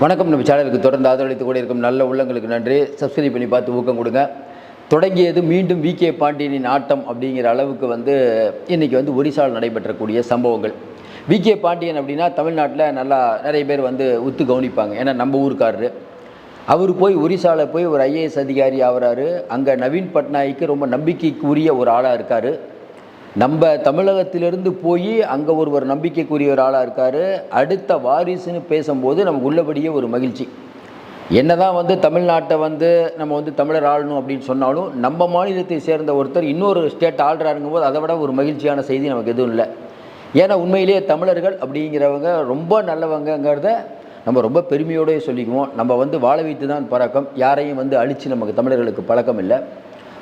வணக்கம். நம்ம சேனலுக்கு தொடர்ந்து ஆதரவளித்து கூட இருக்கும் நல்ல உள்ளங்களுக்கு நன்றி. சப்ஸ்கிரைப் பண்ணி பார்த்து ஊக்கம் கொடுங்க. தொடங்கியது மீண்டும் விகே பாண்டியனின் ஆட்டம் அப்படிங்கிற அளவுக்கு இன்றைக்கி ஒரிசாவில் நடைபெற்றக்கூடிய சம்பவங்கள். விகே பாண்டியன் அப்படின்னா தமிழ்நாட்டில் நல்லா நிறைய பேர் உத்து கவனிப்பாங்க. ஏன்னா நம்ம ஊருக்காரரு. அவர் போய் ஒரிசாவில் போய் ஒரு ஐஏஎஸ் அதிகாரி ஆகிறாரு. அங்கே நவீன் பட்நாயக்கு ரொம்ப நம்பிக்கைக்குரிய ஒரு ஆளாக இருக்கார். நம்ம தமிழகத்திலிருந்து போய் அங்கே ஒருவர் நம்பிக்கைக்குரிய ஒரு ஆளாக இருக்கார். அடுத்த வாரிசுன்னு பேசும்போது நமக்கு உள்ளபடியே ஒரு மகிழ்ச்சி. என்ன தான் தமிழ்நாட்டை நம்ம தமிழர் ஆளணும் அப்படின்னு சொன்னாலும் நம்ம மாநிலத்தை சேர்ந்த ஒருத்தர் இன்னொரு ஸ்டேட் ஆள்றாருங்கும் போது அதை விட ஒரு மகிழ்ச்சியான செய்தி நமக்கு எதுவும் இல்லை. ஏன்னா உண்மையிலேயே தமிழர்கள் அப்படிங்கிறவங்க ரொம்ப நல்லவங்கிறத நம்ம ரொம்ப பெருமையோடு சொல்லிக்குவோம். நம்ம வாழ வைத்து தான் பழக்கம். யாரையும் அழித்து நமக்கு தமிழர்களுக்கு பழக்கம் இல்லை.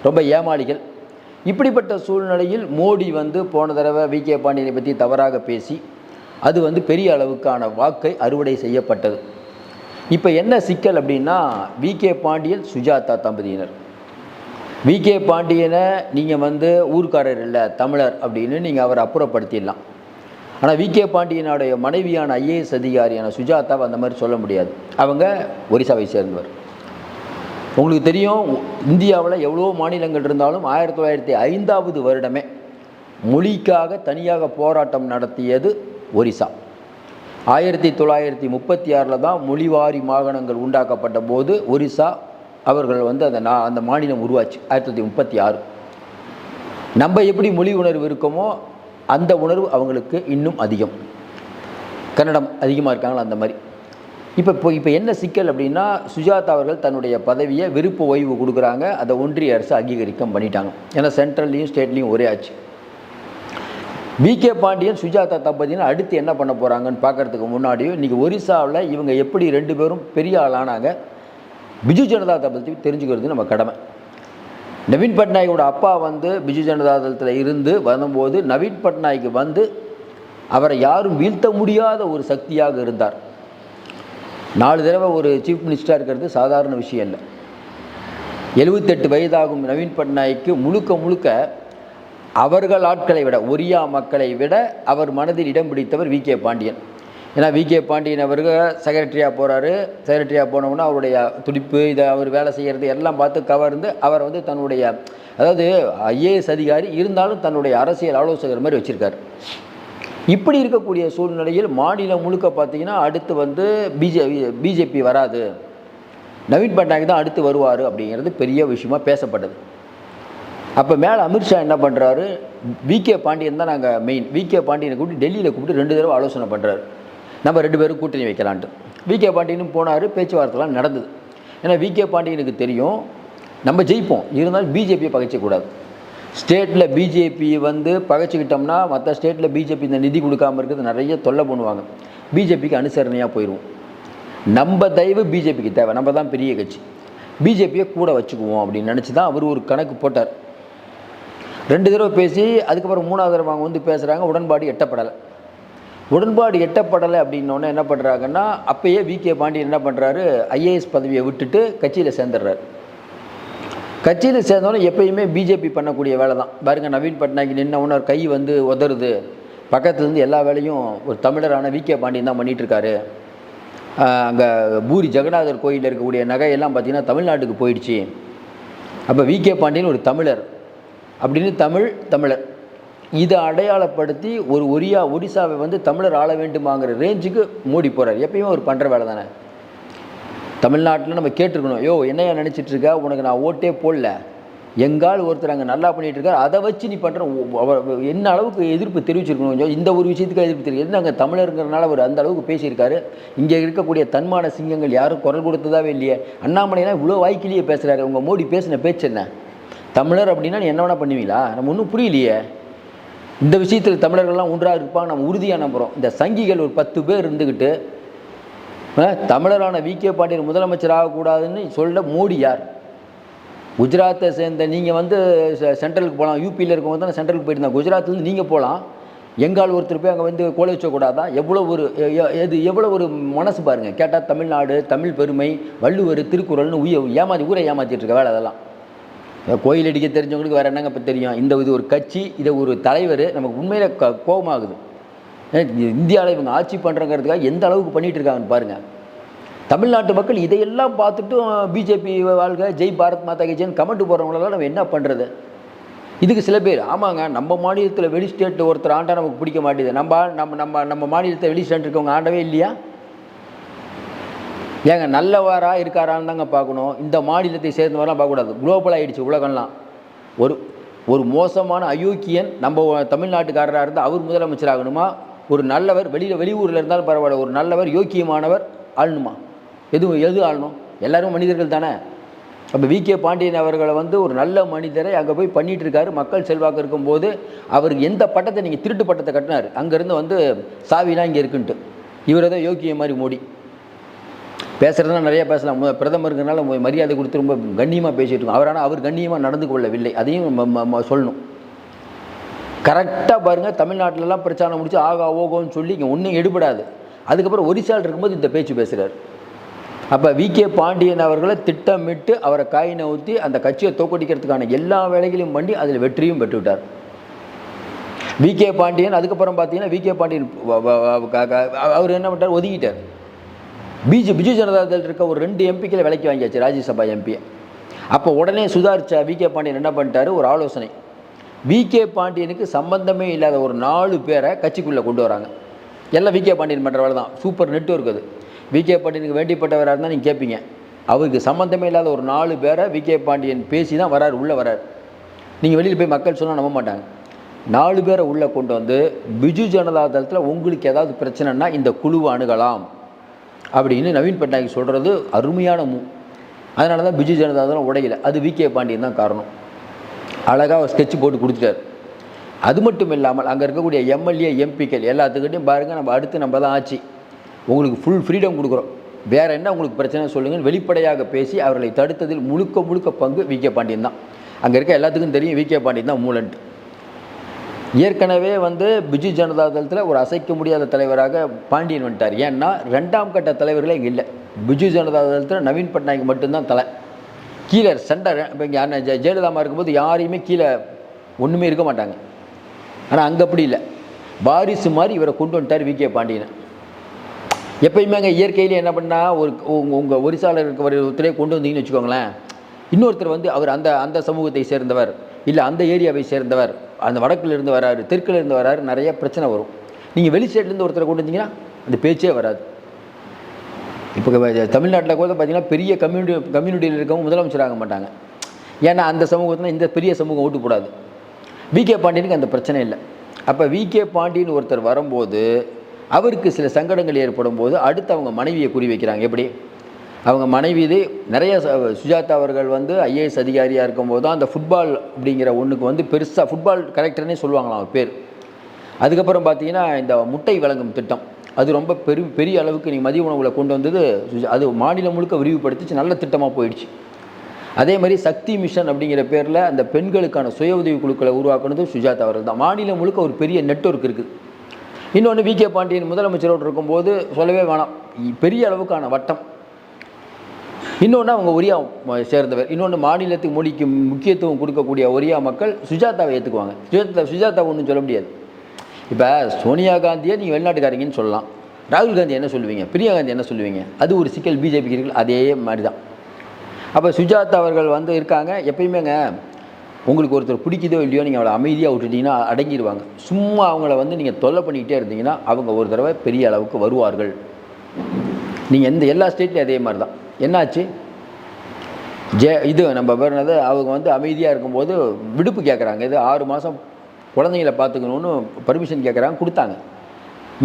ரொம்ப ஏமாளிகள். இப்படிப்பட்ட சூழ்நிலையில் மோடி போன தடவை விகே பாண்டியனை பற்றி தவறாக பேசி அது பெரிய அளவுக்கான வாக்கை அறுவடை செய்யப்பட்டது. இப்போ என்ன சிக்கல் அப்படின்னா, விகே பாண்டியன் சுஜாதா தம்பதியினர். விகே பாண்டியனை நீங்கள் ஊர்க்காரர் இல்லை தமிழர் அப்படின்னு நீங்கள் அவரை அப்புறப்படுத்திடலாம். ஆனால் விகே பாண்டியனுடைய மனைவியான ஐஏஎஸ் அதிகாரியான சுஜாதாவை அந்த மாதிரி சொல்ல முடியாது. அவங்க ஒரிசாவை சேர்ந்தவர். உங்களுக்கு தெரியும், இந்தியாவில் எவ்வளோ மாநிலங்கள் இருந்தாலும் 1905 வருடமே மொழிக்காக தனியாக போராட்டம் நடத்தியது ஒரிசா. 1936 தான் மொழிவாரி மாகாணங்கள் உண்டாக்கப்பட்ட போது ஒரிசா அவர்கள் அந்த மாநிலம் உருவாச்சு. 1936. நம்ம எப்படி மொழி உணர்வு இருக்கோமோ அந்த உணர்வு அவங்களுக்கு இன்னும் அதிகம். கன்னடம் அதிகமாக இருக்காங்களோ அந்த மாதிரி. இப்போ என்ன சிக்கல் அப்படின்னா, சுஜாதா அவர்கள் தன்னுடைய பதவியை விருப்ப ஓய்வு கொடுக்குறாங்க. அதை ஒன்றிய அரசு அங்கீகரிக்கம் பண்ணிட்டாங்க. ஏன்னா சென்ட்ரல்லையும் ஸ்டேட்லேயும் ஒரே ஆச்சு. விகே பாண்டியன் சுஜாதா தம்பதியினர் அடுத்து என்ன பண்ண போகிறாங்கன்னு பார்க்குறதுக்கு முன்னாடியும் இன்றைக்கி ஒரிசாவில் இவங்க எப்படி 2 பேரும் பெரிய ஆளானாங்க பிஜு ஜனதா தளத்தை தெரிஞ்சுக்கிறது நம்ம கடமை. நவீன் பட்நாயக்கோட அப்பா பிஜு ஜனதா தளத்தில் இருந்து வரும்போது நவீன் பட்நாயக் அவரை யாரும் வீழ்த்த முடியாத ஒரு சக்தியாக இருந்தார். 4 தடவை ஒரு சீஃப் மினிஸ்டராக இருக்கிறது சாதாரண விஷயம் இல்லை. 78 வயதாகும் நவீன் பட்நாயக்கு முழுக்க அவர்கள் ஆட்களை விட, ஒரியா மக்களை விட அவர் மனதில் இடம் பிடித்தவர் விகே பாண்டியன். ஏன்னா விகே பாண்டியன் அவர்கள் செக்ரட்டரியாக போகிறாரு. செக்ரட்டரியாக போனவுன்னா அவருடைய துடிப்பு, இதை அவர் வேலை செய்கிறது எல்லாம் பார்த்து கவர்ந்து அவர் தன்னுடைய, அதாவது ஐஏஎஸ் அதிகாரி இருந்தாலும் தன்னுடைய அரசியல் ஆலோசகர் மாதிரி வச்சுருக்கார். இப்படி இருக்கக்கூடிய சூழ்நிலையில் மாநிலம் முழுக்க பார்த்தீங்கன்னா அடுத்து பிஜேபி வராது, நவீன் பட்நாயக் தான் அடுத்து வருவார் அப்படிங்கிறது பெரிய விஷயமாக பேசப்பட்டது. அப்போ மேலே அமித்ஷா என்ன பண்ணுறாரு, விகே பாண்டியன் தான் நாங்கள் மெயின். விகே பாண்டியனை கூப்பிட்டு டெல்லியில் கூப்பிட்டு 2 தடவை ஆலோசனை பண்ணுறாரு. நம்ம 2 பேரும் கூட்டணி வைக்கலான்ட்டு. விகே பாண்டியனும் போனார். பேச்சுவார்த்தைலாம் நடந்தது. ஏன்னா விகே பாண்டியனுக்கு தெரியும் நம்ம ஜெயிப்போம், இருந்தாலும் பிஜேபியை பகைச்சக்கூடாது. ஸ்டேட்டில் பிஜேபி பகைச்சிக்கிட்டோம்னா மற்ற ஸ்டேட்டில் பிஜேபி இந்த நிதி கொடுக்காமல் இருக்கிறது நிறைய தொல்லை பண்ணுவாங்க. பிஜேபிக்கு அனுசரணையாக போயிடுவோம். நம்ம தயவு பிஜேபிக்கு தேவை, நம்ம தான் பெரிய கட்சி, பிஜேபியை கூட வச்சுக்குவோம் அப்படின்னு நினச்சி தான் அவர் ஒரு கணக்கு போட்டார். 2 தடவை பேசி அதுக்கப்புறம் 3வது தடவை அவங்க பேசுகிறாங்க. உடன்பாடு எட்டப்படலை அப்படின்னோடனே என்ன பண்ணுறாங்கன்னா, அப்போயே விகே பாண்டியன் என்ன பண்ணுறாரு, ஐஏஎஸ் பதவியை விட்டுட்டு கட்சியில் சேர்ந்துடுறாரு. கட்சியில் சேர்ந்தோன்னே எப்பயுமே பிஜேபி பண்ணக்கூடிய வேலை தான் பாருங்கள். நவீன் பட்நாயக் நின்ன உடனே கை உதறுது. பக்கத்துலேருந்து எல்லா வேலையும் ஒரு தமிழரான விகே பாண்டியன் தான் பண்ணிகிட்ருக்காரு. அங்கே பூரி ஜெகநாதர் கோயிலில் இருக்கக்கூடிய நகையெல்லாம் பார்த்திங்கன்னா தமிழ்நாட்டுக்கு போயிடுச்சு. அப்போ விகே பாண்டியன் ஒரு தமிழர் அப்படின்னு தமிழர் இதை அடையாளப்படுத்தி ஒரு ஒரிசாவை தமிழர் ஆள வேண்டுமாங்கிற ரேஞ்சுக்கு மோடி போகிறார். எப்பயுமே ஒரு பண்ணுற வேலை தானே. தமிழ்நாட்டில் நம்ம கேட்டிருக்கணும், யோ என்னையா நினச்சிட்ருக்கா, உனக்கு நான் ஓட்டே போடல, எங்கால் ஒருத்தர் அங்கே நல்லா பண்ணிகிட்ருக்கார், அதை வச்சு நீ பண்ணுற என்ன அளவுக்கு எதிர்ப்பு தெரிவிச்சிருக்கணும். கொஞ்சம் இந்த ஒரு விஷயத்துக்கு எதிர்ப்பு தெரியும். எது அங்கே தமிழருங்கிறனால அவர் அந்த அளவுக்கு பேசியிருக்காரு. இங்கே இருக்கக்கூடிய தன்மான சிங்கங்கள் யாரும் குரல் கொடுத்ததாவே இல்லையே. அண்ணாமலையெல்லாம் இவ்வளோ வாய்க்கிலேயே பேசுகிறாரு. உங்கள் மோடி பேசின பேச்சு என்ன? தமிழர் அப்படின்னா நீ என்ன வேணால் பண்ணுவீங்களா? நம்ம ஒன்றும் புரியலையே. இந்த விஷயத்தில் தமிழர்கள்லாம் ஒன்றாக இருப்பாங்க நம்ம உறுதியாக நம்புகிறோம். இந்த சங்கிகள் ஒரு 10 பேர் இருந்துக்கிட்டு தமிழரான விகே பாண்டியன் முதலமைச்சர் ஆகக்கூடாதுன்னு சொல்ல மோடி யார்? குஜராத்தை சேர்ந்த நீங்கள் சென்ட்ரலுக்கு போகலாம். யூபியில் இருக்கவங்க தானே சென்ட்ரலுக்கு போயிருந்தாங்க. குஜராத்லேருந்து நீங்கள் போகலாம். எங்கால் ஒருத்தர் போய் அங்கே கோலை வச்சக்கூடாதான்? எவ்வளோ ஒரு மனசு பாருங்கள். கேட்டால் தமிழ்நாடு, தமிழ் பெருமை, வள்ளுவர், திருக்குறள்னு ஊரை ஏமாற்றிட்டு இருக்க வேலை அதெல்லாம். கோயில் அடிக்க தெரிஞ்சவங்களுக்கு வேறு என்னங்க இப்போ தெரியும்? இது ஒரு கட்சி, இதை ஒரு தலைவர், நமக்கு உண்மையில் கோபமாகுது. இந்தியாவில் இவங்க ஆட்சி பண்ணுறங்கிறதுக்காக எந்த அளவுக்கு பண்ணிகிட்டு இருக்காங்கன்னு பாருங்கள். தமிழ்நாட்டு மக்கள் இதையெல்லாம் பார்த்துட்டும் பிஜேபி வாழ்க, ஜெய் பாரத் மாதா கி ஜெய்ன்னு கமெண்ட் போடுறவங்களெல்லாம் நம்ம என்ன பண்ணுறது? இதுக்கு சில பேர் ஆமாங்க, நம்ம மாநிலத்தில் வெளி ஸ்டேட்டில் ஒருத்தர் ஆண்டா நமக்கு பிடிக்க மாட்டேது, நம்ம மாநிலத்தை வெளி ஸ்டேட் இருக்கவங்க ஆண்டவே இல்லையா? ஏங்க நல்லவாராக இருக்காரான்னு தாங்க பார்க்கணும். இந்த மாநிலத்தை சேர்ந்தவரெலாம் பார்க்கக்கூடாது. குளோபல் ஆகிடுச்சு உலகம்லாம். ஒரு மோசமான அயோக்கியன் நம்ம தமிழ்நாட்டுக்காரராக இருந்தால் அவர் முதலமைச்சர் ஆகணுமா? ஒரு நல்லவர் வெளியூரில் இருந்தாலும் பரவாயில்ல, ஒரு நல்லவர் யோக்கியமானவர் ஆளணுமா? எது ஆளணும்? எல்லாரும் மனிதர்கள் தானே. அப்போ வி.கே. பாண்டியன் அவர்களை வந்து ஒரு நல்ல மனிதரை அங்கே போய் பண்ணிகிட்டு இருக்காரு. மக்கள் செல்வாக்கு இருக்கும்போது அவருக்கு எந்த பட்டத்தை நீங்கள் திருட்டு பட்டத்தை கட்டினார்? அங்கேருந்து வந்து சாவிலாம் இங்கே இருக்குன்ட்டு இவர் ஏதோ யோக்கிய மாதிரி மோடி பேசுகிறதுனா நிறையா பேசலாம். பிரதமருங்கிறனால மரியாதை கொடுத்து ரொம்ப கண்ணியமாக பேசிகிட்டு இருக்கோம். அவர் கண்ணியமாக நடந்து கொள்ளவில்லை, அதையும் சொல்லணும். கரெக்டாக பாருங்கள், தமிழ்நாட்டிலலாம் பிரச்சாரம் முடிச்சு ஆகா ஓகோன்னு சொல்லி இங்கே ஒன்றும் எடுபடாது. அதுக்கப்புறம் ஒரிசால் இருக்கும்போது இந்த பேச்சு பேசுகிறார். அப்போ வி.கே. பாண்டியன் அவர்களை திட்டமிட்டு அவரை காய் நவுத்தி அந்த கட்சியை தோக்கடிக்கிறதுக்கான எல்லா வேலைகளையும் பண்ணி அதில் வெற்றியும் பெற்றுவிட்டார் வி.கே. பாண்டியன். அதுக்கப்புறம் பார்த்தீங்கன்னா வி.கே. பாண்டியன் அவர் என்ன பண்ணிட்டார்? ஒதுங்கிட்டார். பிஜு ஜனதா தள் இருக்க ஒரு 2 எம்பிக்களை விலைக்கு வாங்கியாச்சு, ராஜ்யசபா எம்பியை. அப்போ உடனே சுதாரிச்சா வி.கே. பாண்டியன் என்ன பண்ணிட்டார்? ஒரு ஆலோசனை. வி.கே. பாண்டியனுக்கு சம்பந்தமே இல்லாத ஒரு 4 பேரை கட்சிக்குள்ளே கொண்டு வராங்க. எல்லாம் வி.கே. பாண்டியன் பண்ணுற வேலை தான். சூப்பர் நெட்வொர்க் அது. வி.கே. பாண்டியனுக்கு வேண்டிப்பட்டவராக இருந்தால் நீங்கள் கேட்பீங்க. அவருக்கு சம்மந்தமே இல்லாத ஒரு 4 பேரை வி.கே. பாண்டியன் பேசி தான் வராரு, உள்ளே வராரு. நீங்கள் வெளியில் போய் மக்கள் சொன்னால் நம்ப மாட்டாங்க. 4 பேரை உள்ளே கொண்டு வந்து பிஜு ஜனதா தளத்தில் உங்களுக்கு ஏதாவது பிரச்சனைன்னா இந்த குழுவை அணுகலாம் அப்படின்னு நவீன் பட்நாயக் சொல்கிறது அருமையான அதனால தான் பிஜு ஜனதா தளம் உடையலை. அது வி.கே. பாண்டியன் தான் காரணம். அழகாக ஒரு ஸ்கெட்ச் போட்டு கொடுத்துட்டார். அது மட்டும் இல்லாமல் அங்கே இருக்கக்கூடிய எம்எல்ஏ எம்பிக்கள் எல்லாத்துக்கிட்டையும் பாருங்கள், நம்ம தான் ஆச்சு, உங்களுக்கு ஃபுல் ஃப்ரீடம் கொடுக்குறோம், வேறு என்ன உங்களுக்கு பிரச்சனை சொல்லுங்கள், வெளிப்படையாக பேசி அவர்களை தடுத்ததில் முழுக்க பங்கு வி.கே. பாண்டியன் தான். அங்கே இருக்க எல்லாத்துக்கும் தெரியும் வி.கே. பாண்டியன் தான் மூலன்ட்டு. ஏற்கனவே வந்து பிஜு ஜனதா தளத்தில் ஒரு அசைக்க முடியாத தலைவராக பாண்டியன் வந்துட்டார். ஏன்னா 2ஆம் கட்ட தலைவர்களே இங்கே இல்லை. பிஜு ஜனதா தளத்தில் நவீன் பட்நாயக் மட்டும்தான் தலை. கீழே சென்டர். இப்போ இங்கே ஜெயலலிதாமா இருக்கும்போது யாரையுமே கீழே ஒன்றுமே இருக்க மாட்டாங்க. ஆனால் அங்கே அப்படி இல்லை, வாரிசு மாதிரி இவரை கொண்டு வந்துட்டார் வி.கே. பாண்டியனை. எப்பயுமே அங்கே இயற்கையிலே என்ன பண்ணால் உங்கள் ஒரிசாவில் இருக்க ஒருத்தரே கொண்டு வந்தீங்கன்னு வச்சுக்கோங்களேன், இன்னொருத்தர் வந்து அவர் அந்த சமூகத்தை சேர்ந்தவர், இல்லை அந்த ஏரியாவை சேர்ந்தவர், அந்த வடக்கிலிருந்து வராரு, தெற்கிலிருந்து வராரு, நிறைய பிரச்சனை வரும். நீங்கள் வெளி ஸ்டேட்லேருந்து ஒருத்தரை கொண்டு வந்தீங்கன்னா அந்த பேச்சே வராது. இப்போ தமிழ்நாட்டில் கூட பார்த்தீங்கன்னா பெரிய கம்யூனிட்டியில் இருக்கவங்க முதலமைச்சர் ஆக மாட்டாங்க. ஏன்னா அந்த சமூகத்தில் இந்த பெரிய சமூகம் ஓட்டு போடாது. வி.கே. பாண்டியனுக்கு அந்த பிரச்சனை இல்லை. அப்போ வி.கே. பாண்டியன் ஒருத்தர் வரும்போது அவருக்கு சில சங்கடங்கள் ஏற்படும் போது அடுத்து அவங்க மனைவியை குறி வைக்கிறாங்க. எப்படி? அவங்க மனைவி இது நிறைய சுஜாதா அவர்கள் வந்து ஐஏஎஸ் அதிகாரியாக இருக்கும்போது தான் அந்த ஃபுட்பால் அப்படிங்கிற ஒன்றுக்கு வந்து பெருசாக ஃபுட்பால் கரெக்டர்னே சொல்லுவாங்களாம் அவர் பேர். அதுக்கப்புறம் பார்த்தீங்கன்னா இந்த முட்டை வழங்கும் திட்டம், அது ரொம்ப பெரிய அளவுக்கு நீங்கள் மதிய உணவுகளை கொண்டு வந்தது, அது மாநிலம் முழுக்க விரிவுபடுத்திச்சு, நல்ல திட்டமாக போயிடுச்சு. அதே மாதிரி சக்தி மிஷன் அப்படிங்கிற பேரில் அந்த பெண்களுக்கான சுய உதவி குழுக்களை உருவாக்குனது சுஜாதா அவர்கள் தான். மாநிலம் முழுக்க ஒரு பெரிய நெட்வொர்க் இருக்குது. இன்னொன்று வி.கே. பாண்டியன் முதலமைச்சரோடு இருக்கும்போது சொல்லவே வேணாம், பெரிய அளவுக்கான வட்டம். இன்னொன்று அவங்க ஒரியா சேர்ந்தவர். இன்னொன்று மாநிலத்துக்கு மொழிக்கு முக்கியத்துவம் கொடுக்கக்கூடிய ஒரியா மக்கள் சுஜாதாவை ஏற்றுக்குவாங்க. சுஜாதா ஒன்றும் சொல்ல முடியாது. இப்போ சோனியா காந்தியை நீங்கள் வெளிநாட்டுக்காரங்கன்னு சொல்லலாம், ராகுல் காந்தி என்ன சொல்லுவீங்க, பிரியா காந்தி என்ன சொல்லுவீங்க? அது ஒரு சிக்கல் பிஜேபிக்கு இருக்குது. அதே மாதிரி தான். அப்போ சுஜாதா அவர்கள் வந்து இருக்காங்க. எப்பயுமேங்க உங்களுக்கு ஒருத்தர் பிடிக்குதோ இல்லையோ நீங்கள் அவளை அமைதியாக விட்டுட்டிங்கன்னா அடங்கிடுவாங்க. சும்மா அவங்கள வந்து நீங்கள் தொல்லை பண்ணிக்கிட்டே இருந்தீங்கன்னா அவங்க ஒரு தடவை பெரிய அளவுக்கு வருவார்கள். நீங்கள் எல்லா ஸ்டேட்லேயும் அதே மாதிரி தான். என்னாச்சு? இது நம்ம பேர்னது அவங்க வந்து அமைதியாக இருக்கும்போது விடுப்பு கேட்குறாங்க. இது 6 மாதம் குழந்தைங்கள பார்த்துக்கணுன்னு பர்மிஷன் கேட்குறாங்க, கொடுத்தாங்க.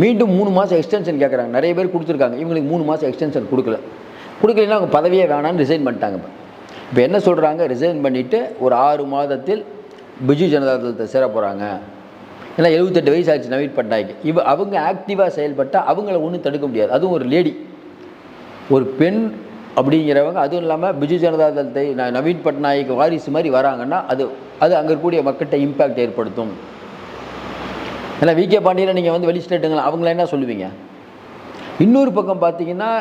மீண்டும் 3 மாதம் எக்ஸ்டென்ஷன் கேட்குறாங்க. நிறைய பேர் கொடுத்துருக்காங்க. இவங்களுக்கு 3 மாதம் எக்ஸ்டென்ஷன் கொடுக்கலன்னா அவங்க பதவியே வேணான்னு ரிசைன் பண்ணிட்டாங்க. இப்போ என்ன சொல்கிறாங்க? ரிசைன் பண்ணிவிட்டு ஒரு 6 மாதத்தில் பிஜு ஜனதா தளத்தை சேர போகிறாங்க. ஏன்னா 78 வயசு ஆச்சு நவீன் பட்நாயக். அவங்க ஆக்டிவாக செயல்பட்டால் அவங்கள ஒன்றும் தடுக்க முடியாது. அதுவும் ஒரு லேடி, ஒரு பெண் அப்படிங்கிறவங்க, அதுவும் இல்லாமல் பிஜு ஜனதா தளத்தை நவீன் பட்நாயக் வாரிசு மாதிரி வராங்கன்னா அது அங்கே இருக்கக்கூடிய மக்கள்கிட்ட இம்பேக்ட் ஏற்படுத்தும். ஏன்னா வி.கே. பாண்டியனை நீங்கள் வந்து வெளி ஸ்டேட்டுங்களா அவங்கள என்ன சொல்லுவீங்க? இன்னொரு பக்கம் பார்த்தீங்கன்னா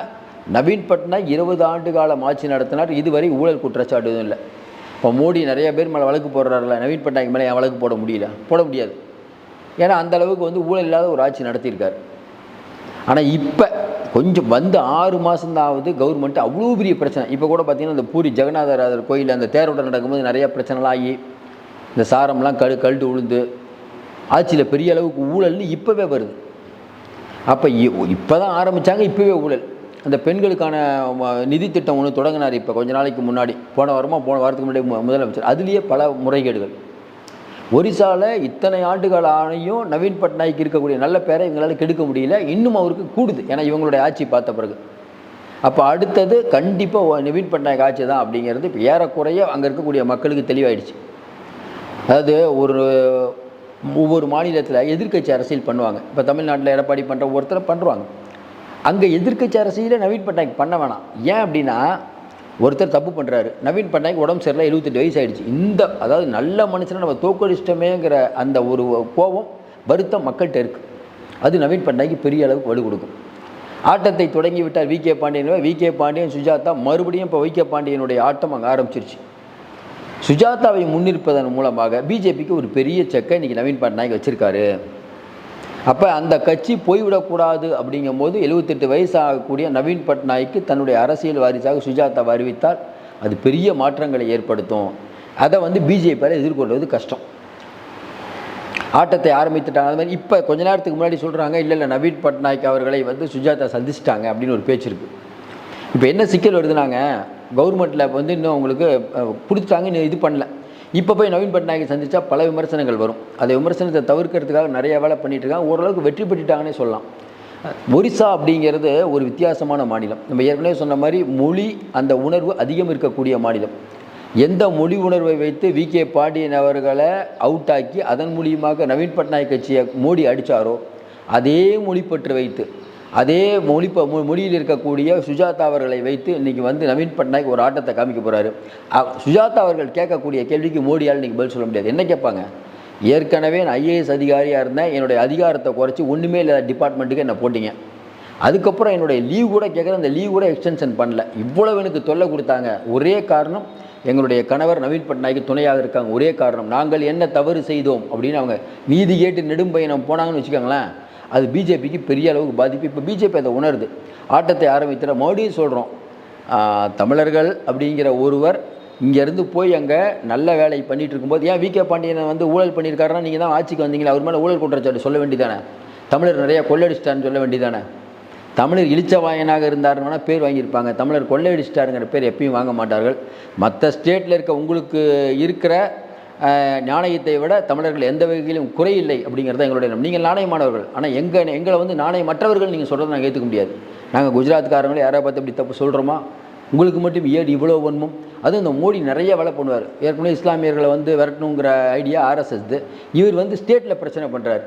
நவீன் பட்நாயக் 20 ஆண்டு காலம் ஆட்சி நடத்தினார். இதுவரை ஊழல் குற்றச்சாட்டு எதுவும் இல்லை. இப்போ மோடி நிறைய பேர் மேலே வழக்கு போடுறாருல, நவீன் பட்நாயக் மேலே என் வழக்கு போட முடியாது. ஏன்னா அந்த அளவுக்கு வந்து ஊழல் இல்லாத ஒரு ஆட்சி நடத்தியிருக்கார். ஆனால் இப்போ கொஞ்சம் வந்து 6 மாதம்தான் கவர்மெண்ட் அவ்வளோ பெரிய பிரச்சனை. இப்போ கூட பார்த்தீங்கன்னா இந்த பூரி ஜெகநாதர் கோயிலில் அந்த தேரோட்டம் நடக்கும்போது நிறைய பிரச்சனைலாம் ஆகி இந்த சாரம்லாம் கழட்டு விழுந்து ஆட்சியில் பெரிய அளவுக்கு ஊழல்னு இப்போவே வருது. அப்போ இப்போ தான் ஆரம்பித்தாங்க, இப்போவே ஊழல். அந்த பெண்களுக்கான நிதி திட்டம் ஒன்று தொடங்கினார் இப்போ கொஞ்ச நாளைக்கு முன்னாடி, போன வாரத்துக்கு முன்னாடி முதலமைச்சர். அதுலேயே பல முறைகேடுகள். ஒரிசாவில் இத்தனை ஆண்டுகள் ஆணையும் நவீன் பட்நாயக் இருக்கக்கூடிய நல்ல பேரை இவங்களால் கெடுக்க முடியல, இன்னும் அவருக்கு கூடுது, ஏன்னா இவங்களுடைய ஆட்சி பார்த்த பிறகு. அப்போ அடுத்தது கண்டிப்பாக நவீன் பட்நாயக் ஆட்சி தான் அப்படிங்கிறது இப்போ ஏறக்குறைய அங்கே இருக்கக்கூடிய மக்களுக்கு தெளிவாயிடுச்சு. அதாவது ஒவ்வொரு மாநிலத்தில் எதிர்க்கட்சி அரசியல் பண்ணுவாங்க. இப்போ தமிழ்நாட்டில் எடப்பாடி பண்ணுற ஒருத்தரை பண்ணுறாங்க. அங்கே எதிர்க்கட்சி அரசியலை நவீன் பட்நாயக் பண்ண வேணாம். ஏன் அப்படின்னா, ஒருத்தர் தப்பு பண்ணுறாரு, நவீன் பட்நாயக் உடம்பு சரியில்லை, 78 வயசு ஆகிடுச்சு. அதாவது நல்ல மனுஷனை நம்ம தோக்கடிச்சிட்டமேங்கிற அந்த ஒரு கோபம் வருத்தம் மக்கள்கிட்ட இருக்குது. அது நவீன் பட்நாயக் பெரிய அளவுக்கு வலு கொடுக்கும். ஆட்டத்தை தொடங்கி விட்டார் வி.கே. பாண்டியன் சுஜாதா, மறுபடியும் இப்போ வி.கே. பாண்டியனுடைய ஆட்டம் அங்கே ஆரம்பிச்சிருச்சு. சுஜாதாவை முன்னிற்பதன் மூலமாக பிஜேபிக்கு ஒரு பெரிய செக்கை இன்றைக்கி நவீன் பட்நாயக் வச்சுருக்காரு. அப்போ அந்த கட்சி போய்விடக்கூடாது அப்படிங்கும்போது 78 வயசு ஆகக்கூடிய நவீன் பட்நாயக்கு தன்னுடைய அரசியல் வாரிசாக சுஜாதாவை அறிவித்தால் அது பெரிய மாற்றங்களை ஏற்படுத்தும். அதை பிஜேபியால் எதிர்கொள்வது கஷ்டம். ஆட்டத்தை ஆரம்பித்துட்டாங்க. அது மாதிரி இப்போ கொஞ்ச நேரத்துக்கு முன்னாடி சொல்கிறாங்க, இல்லை நவீன் பட்நாயக் அவர்களை சுஜாதா சந்திச்சிட்டாங்க அப்படின்னு ஒரு பேச்சு இருக்குது. இப்போ என்ன சிக்கல் வருதுனாங்க, கவர்மெண்ட்டில் இன்னும் அவங்களுக்கு கொடுத்துட்டாங்க, இன்னும் இது பண்ணல. இப்போ போய் நவீன் பட்நாயக் சந்தித்தா பல விமர்சனங்கள் வரும். அதை விமர்சனத்தை தவிர்க்கிறதுக்காக நிறைய வேலை பண்ணிகிட்டு இருக்காங்க. ஓரளவுக்கு வெற்றி பெற்றுட்டாங்கன்னே சொல்லலாம். ஒரிசா அப்படிங்கிறது ஒரு வித்தியாசமான மாநிலம். நம்ம ஏற்கனவே சொன்ன மாதிரி மொழி அந்த உணர்வு அதிகம் இருக்கக்கூடிய மாநிலம். எந்த மொழி உணர்வை வைத்து வி.கே. பாண்டியன் அவர்களை அவுட் ஆக்கி அதன் மூலியமாக நவீன் பட்நாயக் கட்சியை மோடி அடித்தாரோ, அதே மொழிப்பற்று வைத்து அதே மொழியில் இருக்கக்கூடிய சுஜாதா அவர்களை வைத்து இன்றைக்கி நவீன் பட்நாயக் ஒரு ஆட்டத்தை காமிக்க போகிறாரு. சுஜாதா அவர்கள் கேட்கக்கூடிய கேள்விக்கு மோடியால் இன்றைக்கி பதில் சொல்ல முடியாது. என்ன கேட்பாங்க, ஏற்கனவே நான் ஐஏஎஸ் அதிகாரியாக இருந்தேன், என்னுடைய அதிகாரத்தை குறைச்சி ஒன்றுமே இல்லாத டிபார்ட்மெண்ட்டுக்கு என்னை போட்டிங்க, அதுக்கப்புறம் என்னுடைய லீவ் கூட கேட்குறேன், அந்த லீவ் கூட எக்ஸ்டென்ஷன் பண்ணல, இவ்வளவு எனக்கு தொல்லை கொடுத்தாங்க. ஒரே காரணம், எங்களுடைய கணவர் நவீன் பட்நாயக் துணையாக இருக்காங்க. ஒரே காரணம், நாங்கள் என்ன தவறு செய்தோம் அப்படின்னு அவங்க நீதி கேட்டு நெடும்பயணம் போனாங்கன்னு வச்சுக்கோங்களேன். அது பிஜேபிக்கு பெரிய அளவுக்கு பாதிப்பு. இப்போ பிஜேபி அதை உணருது. ஆட்டத்தை ஆரம்பிக்கிற மறுபடியும் சொல்கிறோம், தமிழர்கள் அப்படிங்கிற ஒருவர் இங்கேருந்து போய் அங்கே நல்ல வேலை பண்ணிகிட்டு இருக்கும்போது ஏன் வி.கே. பாண்டியனை ஊழல் பண்ணியிருக்காருன்னா, நீங்கள் தான் ஆட்சிக்கு வந்தீங்களா, அவர் மேலே ஊழல் குற்றச்சாட்டு சொல்ல வேண்டியதானே, தமிழர் நிறையா கொள்ளடிச்சிட்டான்னு சொல்ல வேண்டியதானே. தமிழர் இழிச்சவாயனாக இருந்தாருன்னா பேர் வாங்கியிருப்பாங்க, தமிழர் கொள்ளையடிச்சிட்டாருங்கிற பேர் எப்பயும் வாங்க மாட்டார்கள். மற்ற ஸ்டேட்டில் இருக்க உங்களுக்கு இருக்கிற நாணயத்தை விட தமிழர்கள் எந்த வகையிலும் குறையில்லை அப்படிங்கிறது எங்களுடைய. நீங்கள் நாணயமானவர்கள், ஆனால் எங்களை நாணயமற்றவர்கள் நீங்கள் சொல்கிறத நாங்கள் ஏற்றுக்க முடியாது. நாங்கள் குஜராத்காரங்களே யாரை பார்த்து இப்படி தப்பு சொல்கிறோமா, உங்களுக்கு மட்டும் ஏடு இவ்வளோ வன்மம். அதுவும் இந்த மோடி நிறைய வேலை பண்ணுவார். ஏற்கனவே இஸ்லாமியர்களை விரட்டணுங்கிற ஐடியா ஆர்எஸ்எஸ். இவர் ஸ்டேட்டில் பிரச்சனை பண்ணுறாரு.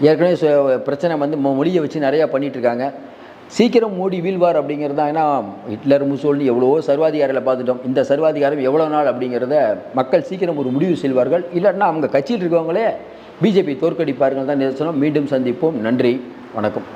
ஏற்கனவே பிரச்சனை மொழியை வச்சு நிறையா பண்ணிகிட்ருக்காங்க. சீக்கிரம் மோடி வீழ்வார் அப்படிங்கிறது தான். ஏன்னா ஹிட்லர் முசோலினி எவ்வளவோ சர்வாதிகாரிகளை பார்த்துட்டோம். இந்த சர்வாதிகாரம் எவ்வளோ நாள் அப்படிங்கிறத மக்கள் சீக்கிரம் ஒரு முடிவு செல்வார்கள். இல்லைன்னா அவங்க கட்சியில் இருக்கவங்களே பிஜேபி தோற்கடிப்பார்கள் தான் நிதர்சனம். மீண்டும் சந்திப்போம். நன்றி, வணக்கம்.